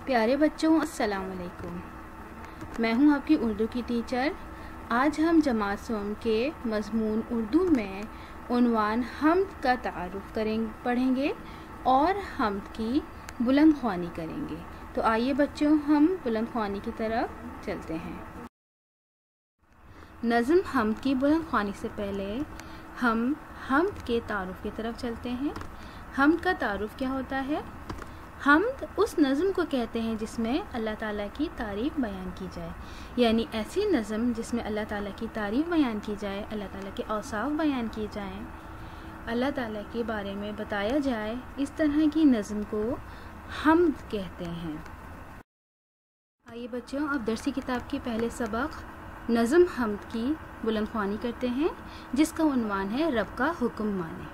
پیارے بچوں، السلام علیکم۔ میں ہوں آپ کی اردو کی ٹیچر۔ آج ہم جماعت سوم کے مضمون اردو میں عنوان حمد کا تعارف پڑھیں گے اور حمد کی بلند خوانی کریں گے۔ تو آئیے بچوں، ہم بلند خوانی کی طرف چلتے ہیں۔ نظم حمد کی بلند خوانی سے پہلے ہم حمد کے تعارف کی طرف چلتے ہیں۔ حمد کا تعارف کیا ہوتا ہے؟ حمد اس نظم کو کہتے ہیں جس میں اللہ تعالیٰ کی تعریف بیان کی جائے، یعنی ایسی نظم جس میں اللہ تعالیٰ کی تعریف بیان کی جائے، اللہ تعالیٰ کے اوصاف بیان کیے جائیں، اللہ تعالیٰ کے بارے میں بتایا جائے، اس طرح کی نظم کو حمد کہتے ہیں۔ آئیے بچوں، اب درسی کتاب کی پہلے سبق نظم حمد کی بلند خوانی کرتے ہیں، جس کا عنوان ہے رب کا حکم مانے۔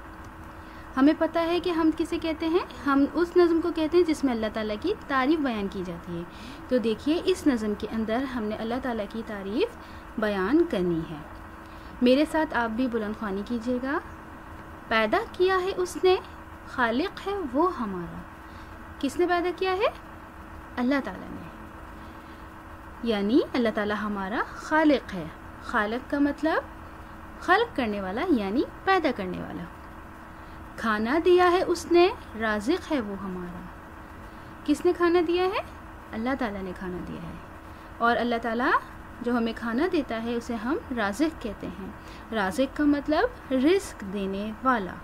ہمیں پتہ ہے کہ حمد کسے کہتے ہیں؟ ہم اس نظم کو کہتے ہیں جس میں اللہ تعالیٰ کی تعریف بیان کی جاتی ہے۔ تو دیکھیے، اس نظم کے اندر ہم نے اللہ تعالیٰ کی تعریف بیان کرنی ہے۔ میرے ساتھ آپ بھی بلند خوانی کیجیے گا۔ پیدا کیا ہے اس نے، خالق ہے وہ ہمارا۔ کس نے پیدا کیا ہے؟ اللہ تعالیٰ نے، یعنی اللہ تعالیٰ ہمارا خالق ہے۔ خالق کا مطلب خلق کرنے والا، یعنی پیدا کرنے والا۔ کھانا دیا ہے اس نے، رازق ہے وہ ہمارا۔ کس نے کھانا دیا ہے؟ اللہ تعالیٰ نے کھانا دیا ہے، اور اللہ تعالیٰ جو ہمیں کھانا دیتا ہے اسے ہم رازق کہتے ہیں۔ رازق کا مطلب رزق دینے والا۔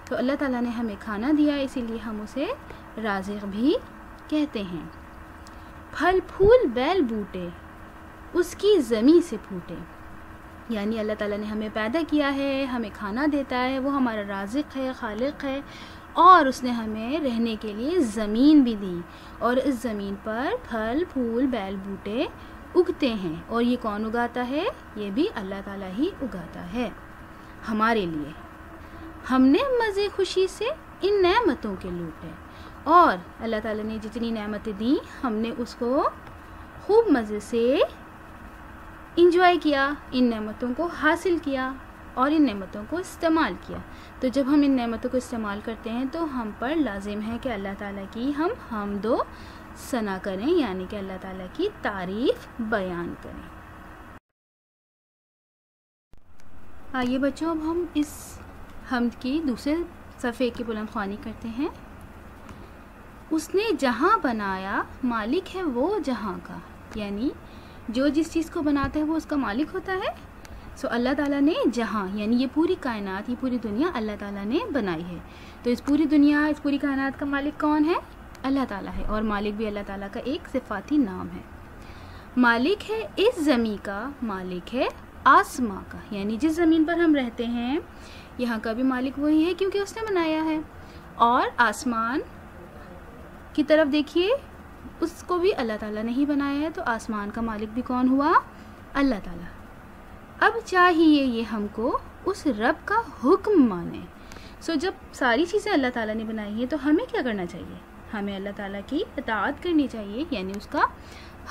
تو اللہ تعالیٰ نے ہمیں کھانا دیا ہے، اسی لیے ہم اسے رازق بھی کہتے ہیں۔ پھل پھول بیل بوٹے اس کی زمیں سے پھوٹے، یعنی اللہ تعالیٰ نے ہمیں پیدا کیا ہے، ہمیں کھانا دیتا ہے، وہ ہمارا رازق ہے، خالق ہے، اور اس نے ہمیں رہنے کے لیے زمین بھی دی، اور اس زمین پر پھل پھول بیل بوٹے اگتے ہیں۔ اور یہ کون اگاتا ہے؟ یہ بھی اللہ تعالیٰ ہی اگاتا ہے ہمارے لیے۔ ہم نے مزے خوشی سے ان نعمتوں کے لوٹے، اور اللہ تعالیٰ نے جتنی نعمتیں دیں ہم نے اس کو خوب مزے سے انجوائے کیا، ان نعمتوں کو حاصل کیا اور ان نعمتوں کو استعمال کیا۔ تو جب ہم ان نعمتوں کو استعمال کرتے ہیں تو ہم پر لازم ہے کہ اللہ تعالیٰ کی ہم حمد و ثنا کریں، یعنی کہ اللہ تعالیٰ کی تعریف بیان کریں۔ آئیے بچوں، اب ہم اس حمد کی دوسرے صفحے کی بلند خوانی کرتے ہیں۔ اس نے جہاں بنایا، مالک ہے وہ جہاں کا، یعنی جو جس چیز کو بناتا ہے وہ اس کا مالک ہوتا ہے۔ اللہ تعالیٰ نے جہاں، یعنی یہ پوری کائنات، یہ پوری دنیا اللہ تعالیٰ نے بنائی ہے۔ تو اس پوری دنیا، اس پوری کائنات کا مالک کون ہے؟ اللہ تعالیٰ ہے، اور مالک بھی اللہ تعالیٰ کا ایک صفاتی نام ہے۔ مالک ہے اس زمین کا، مالک ہے آسماں کا، یعنی جس زمین پر ہم رہتے ہیں یہاں کا بھی مالک وہی ہے کیونکہ اس نے بنایا ہے۔ اور آسمان کی طرف دیکھیے، اس کو بھی اللہ تعالیٰ نے ہی بنایا ہے، تو آسمان کا مالک بھی کون ہوا؟ اللہ تعالیٰ۔ اب چاہیے یہ ہم کو اس رب کا حکم مانے۔ جب ساری چیزیں اللہ تعالیٰ نے بنائی ہیں تو ہمیں کیا کرنا چاہیے؟ ہمیں اللہ تعالیٰ کی اطاعت کرنی چاہیے، یعنی اس کا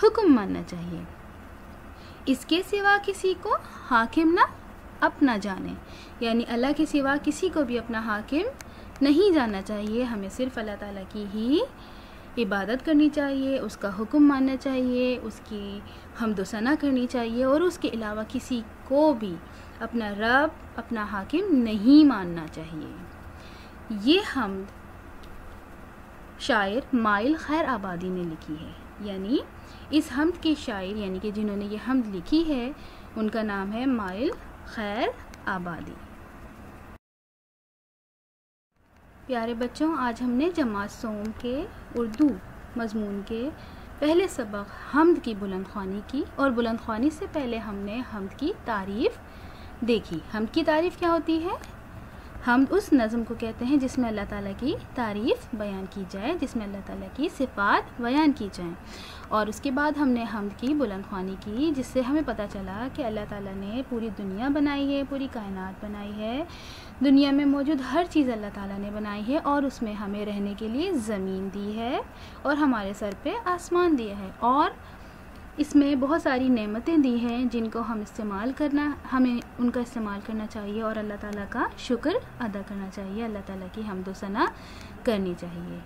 حکم ماننا چاہیے۔ اس کے سوا کسی کو حاکم نہ اپنا جانے، یعنی اللہ کے سوا کسی کو بھی اپنا حاکم نہیں جاننا چاہیے۔ ہمیں صرف اللہ تعالیٰ کی ہی عبادت کرنی چاہیے، اس کا حکم ماننا چاہیے، اس کی حمد و ثنا کرنی چاہیے، اور اس کے علاوہ کسی کو بھی اپنا رب، اپنا حاکم نہیں ماننا چاہیے۔ یہ حمد شاعر مائل خیر آبادی نے لکھی ہے، یعنی اس حمد کے شاعر، یعنی کہ جنہوں نے یہ حمد لکھی ہے، ان کا نام ہے مائل خیر آبادی۔ پیارے بچوں، آج ہم نے جماعت سوم کے اردو مضمون کے پہلے سبق حمد کی بلند خوانی کی، اور بلند خوانی سے پہلے ہم نے حمد کی تعریف دیکھی۔ حمد کی تعریف کیا ہوتی ہے؟ حمد اس نظم کو کہتے ہیں جس میں اللہ تعالیٰ کی تعریف بیان کی جائے، جس میں اللہ تعالیٰ کی صفات بیان کی جائیں۔ اور اس کے بعد ہم نے حمد کی بلند خوانی کی، جس سے ہمیں پتہ چلا کہ اللہ تعالیٰ نے پوری دنیا بنائی ہے، پوری کائنات بنائی ہے، دنیا میں موجود ہر چیز اللہ تعالیٰ نے بنائی ہے، اور اس میں ہمیں رہنے کے لیے زمین دی ہے، اور ہمارے سر پہ آسمان دیا ہے، اور اس میں بہت ساری نعمتیں دی ہیں جن کو ہمیں ان کا استعمال کرنا چاہیے، اور اللہ تعالیٰ کا شکر ادا کرنا چاہیے، اللہ تعالیٰ کی حمد و ثنا کرنی چاہیے۔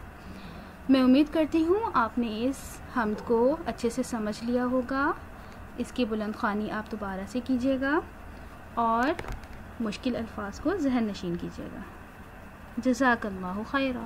میں امید کرتی ہوں آپ نے اس حمد کو اچھے سے سمجھ لیا ہوگا. اس کی بلند خوانی آپ دوبارہ سے کیجیے گا اور مشکل الفاظ کو ذہن نشین کیجیے گا. جزاک اللہ خیرہ.